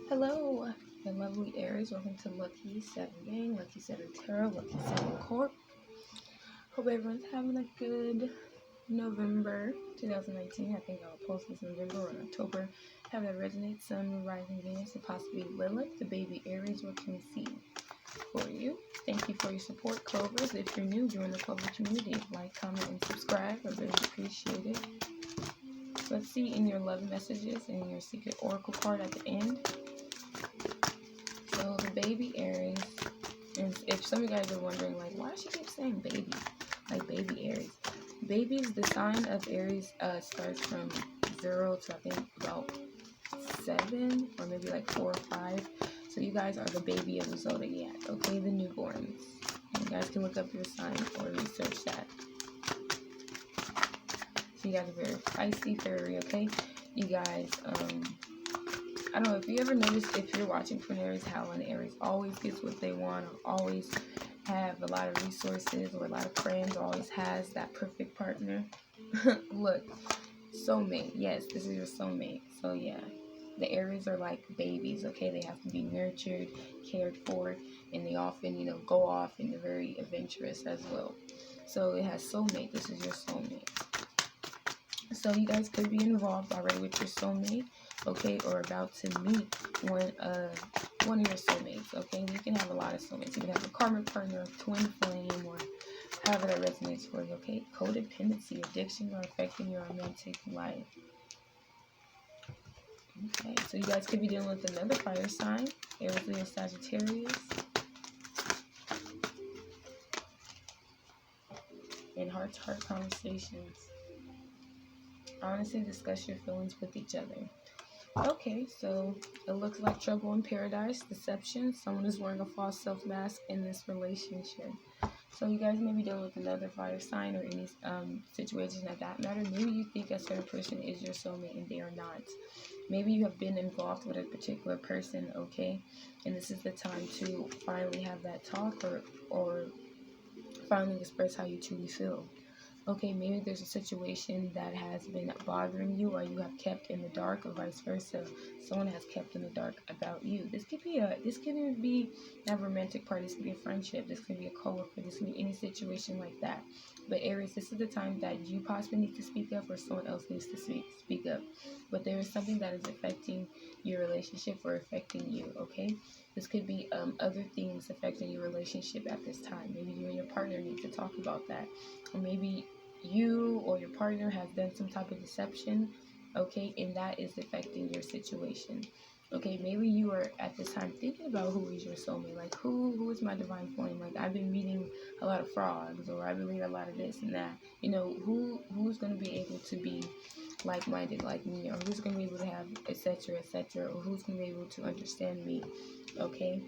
Hello, my lovely Aries. Welcome to Lucky 7 Gang, Lucky 7 Tarot, Lucky 7 Corp. Hope everyone's having a good November 2019. I think I'll post this in November or in October. Have that resonate. Sun, rising Venus, and possibly Lilith, the baby Aries. What can we see for you? Thank you for your support, Clovers. If you're new, join the Clover community. Like, comment, and subscribe. I really appreciate it. Let's see in your love messages and your secret oracle card at the end. So the baby Aries, and if some of you guys are wondering, like, why does she keep saying baby? Like, baby Aries. Babies, the sign of Aries starts from 0 to, I think, about 7, or maybe like 4 or 5. So you guys are the baby of the zodiac, okay? The newborns. And you guys can look up your sign or research that. So you guys are very feisty, fairy, okay? You guys, I don't know if you ever noticed, if you're watching for an Aries, how an Aries always gets what they want, or always have a lot of resources, or a lot of friends, or always has that perfect partner. Look, soulmate. Yes, this is your soulmate. So yeah, the Aries are like babies, okay? They have to be nurtured, cared for, and they often, go off, and they're very adventurous as well. So it has soulmate. This is your soulmate. So you guys could be involved already with your soulmate, okay, or about to meet one of your soulmates, okay? You can have a lot of soulmates. You can have a karmic partner, a twin flame, or however that resonates for you, okay? Codependency, addiction, or affecting your romantic life. Okay, so you guys could be dealing with another fire sign, Aries, Leo, Sagittarius. And heart-to-heart conversations. Honestly, discuss your feelings with each other. Okay, so it looks like trouble in paradise, deception. Someone is wearing a false self-mask in this relationship. So you guys may be dealing with another fire sign or any situation of that matter. Maybe you think a certain person is your soulmate and they are not. Maybe you have been involved with a particular person, okay? And this is the time to finally have that talk or finally express how you truly feel. Okay, maybe there's a situation that has been bothering you, or you have kept in the dark, or vice versa. Someone has kept in the dark about you. This could be a romantic part. This could be a friendship. This could be a coworker. This could be any situation like that. But Aries, this is the time that you possibly need to speak up, or someone else needs to speak up. But there is something that is affecting your relationship or affecting you. Okay, this could be other things affecting your relationship at this time. Maybe you and your partner need to talk about that, or maybe you or your partner has done some type of deception, okay, and that is affecting your situation. Okay, maybe you are at this time thinking about who is your soulmate, like who is my divine flame. Like, I've been meeting a lot of frogs, or I've been reading a lot of this and that. Who's going to be able to be like-minded like me, or who's going to be able to have etc., or who's going to be able to understand me, okay?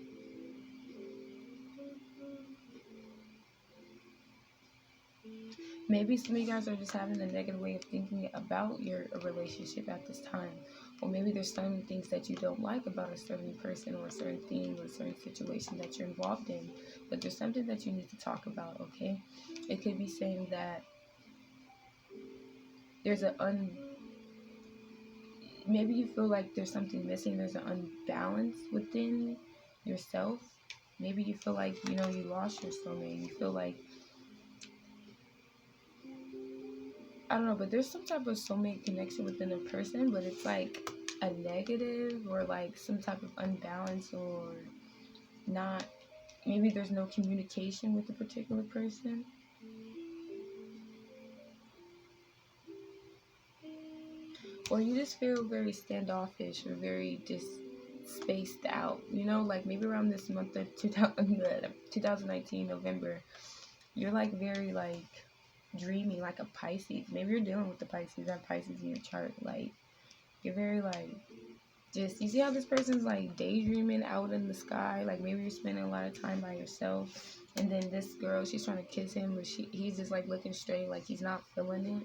Maybe some of you guys are just having a negative way of thinking about your relationship at this time. Or maybe there's some things that you don't like about a certain person, or a certain thing, or a certain situation that you're involved in. But there's something that you need to talk about, okay? It could be saying that there's maybe you feel like there's something missing. There's an unbalance within yourself. Maybe you feel like, you lost your soulmate. You feel like, I don't know, but there's some type of soulmate connection within a person, but it's like a negative, or like some type of unbalance, or not. Maybe there's no communication with a particular person. Or you just feel very standoffish, or very just spaced out. Like maybe around this month of 2019, November, you're like very like dreamy, like a Pisces. Maybe you're dealing with the Pisces, that Pisces in your chart. Like, you're very like, just, you see how this person's like daydreaming out in the sky. Like, maybe you're spending a lot of time by yourself, and then this girl, she's trying to kiss him, but he's just like looking straight, like he's not feeling it.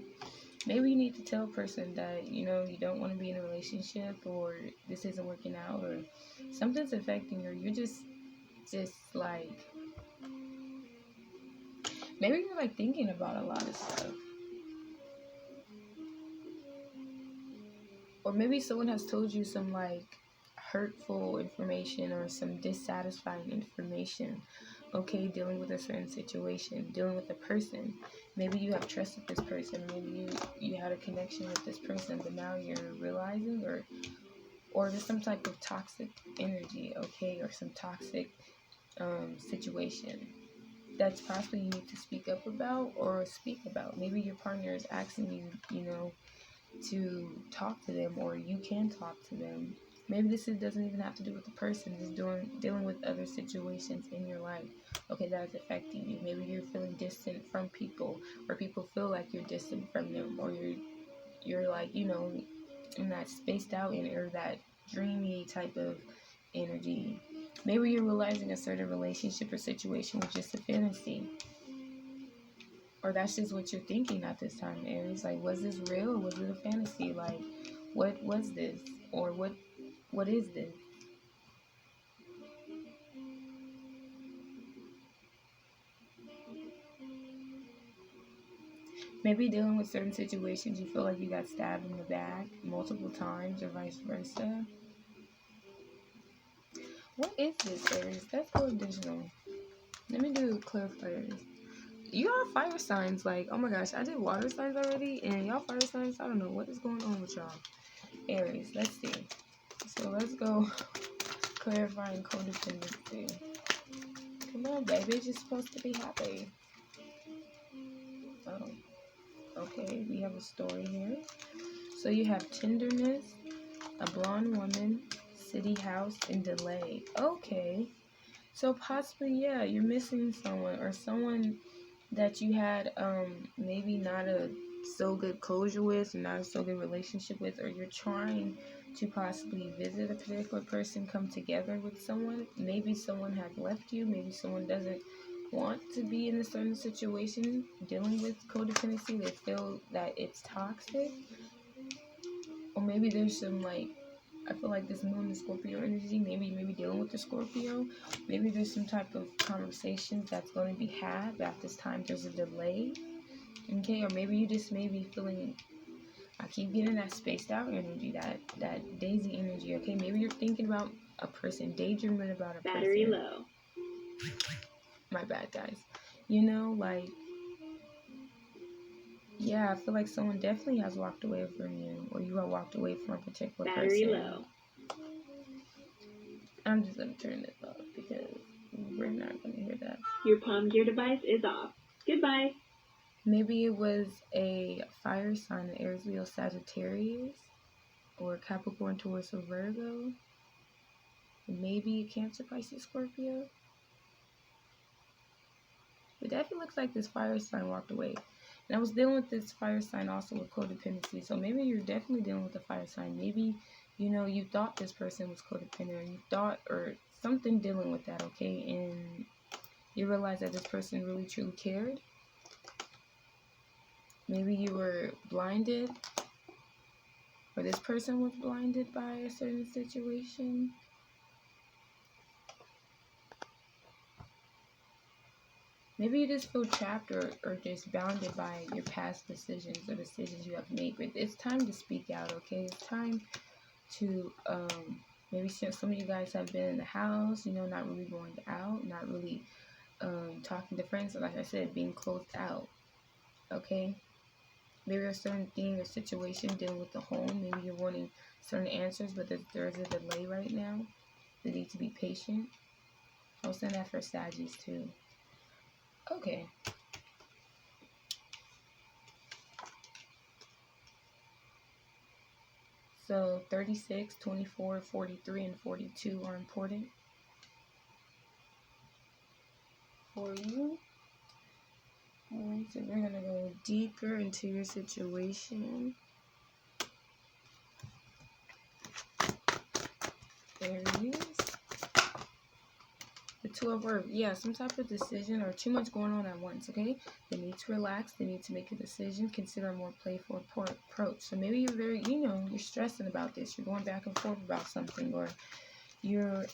Maybe you need to tell a person that, you don't want to be in a relationship, or this isn't working out, or something's affecting you. You're just like, maybe you're like thinking about a lot of stuff. Or maybe someone has told you some like hurtful information or some dissatisfying information, okay, dealing with a certain situation, dealing with a person. Maybe you have trusted this person, maybe you had a connection with this person, but now you're realizing, or there's some type of toxic energy, okay, or some toxic situation that's possibly you need to speak up about or speak about. Maybe your partner is asking you, to talk to them, or you can talk to them. Maybe doesn't even have to do with the person, just dealing with other situations in your life, okay, that is affecting you. Maybe you're feeling distant from people, or people feel like you're distant from them, or you're like, in that spaced out or that dreamy type of energy. Maybe you're realizing a certain relationship or situation was just a fantasy, or that's just what you're thinking at this time, Aries. Like, was this real or was it a fantasy? Like, what was this, or what is this? Maybe dealing with certain situations, you feel like you got stabbed in the back multiple times, or vice versa. What is this, Aries? Let's go additional. Let me do clarifiers. You are fire signs. Like, oh my gosh, I did water signs already, and y'all fire signs. I don't know what is going on with y'all. Aries, let's see. So let's go clarifying codependency. Come on, baby, you're supposed to be happy. Oh, okay, we have a story here. So you have tenderness, a blonde woman, city house, and delay. Okay, so possibly, yeah, you're missing someone, or someone that you had maybe not a so good closure with, not a so good relationship with, or you're trying to possibly visit a particular person, come together with someone. Maybe someone has left you, maybe someone doesn't want to be in a certain situation dealing with codependency. They feel that it's toxic, or maybe there's some, like, I feel like this moon is Scorpio energy. Maybe dealing with the Scorpio. Maybe there's some type of conversation that's going to be had, but at this time there's a delay. Okay, or maybe you just may be feeling, I keep getting that spaced out energy, that daisy energy. Okay, maybe you're thinking about a person, daydreaming about a person. Battery low. My bad, guys. Like, yeah, I feel like someone definitely has walked away from you, or you have walked away from a particular Battery person. low. I'm just going to turn this off because we're not going to hear that. Your palm gear device is off. Goodbye. Maybe it was a fire sign, an Aries, Leo, Sagittarius, or Capricorn, Taurus, or Virgo. Maybe a Cancer, Pisces, Scorpio. It definitely looks like this fire sign walked away. And I was dealing with this fire sign also with codependency. So maybe you're definitely dealing with a fire sign. Maybe, you thought this person was codependent, or you thought, or something dealing with that, okay? And you realize that this person really truly cared. Maybe you were blinded, or this person was blinded by a certain situation. Maybe you just feel trapped, or just bounded by your past decisions or decisions you have made. But it's time to speak out, okay? It's time to, maybe some of you guys have been in the house, not really going out, not really talking to friends. Like I said, being closed out, okay? Maybe there's a certain thing or situation dealing with the home. Maybe you're wanting certain answers, but there's a delay right now. You need to be patient. I'll send that for Saggies too. Okay. So 36, 24, 43, and 42 are important for you. Alright, so we're going to go deeper into your situation. Aries. The Two of Earth. Yeah, some type of decision or too much going on at once, okay? They need to relax. They need to make a decision. Consider a more playful approach. So maybe you're very, you're stressing about this. You're going back and forth about something, or you're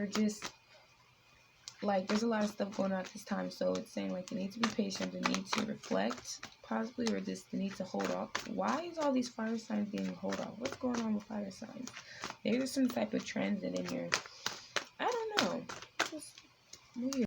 just, like, there's a lot of stuff going on at this time. So it's saying, like, they need to be patient. They need to reflect. possibly, or just the need to hold off. Why is all these fire signs getting hold off? What's going on with fire signs? Maybe there's some type of transit in your, I don't know. It's just weird.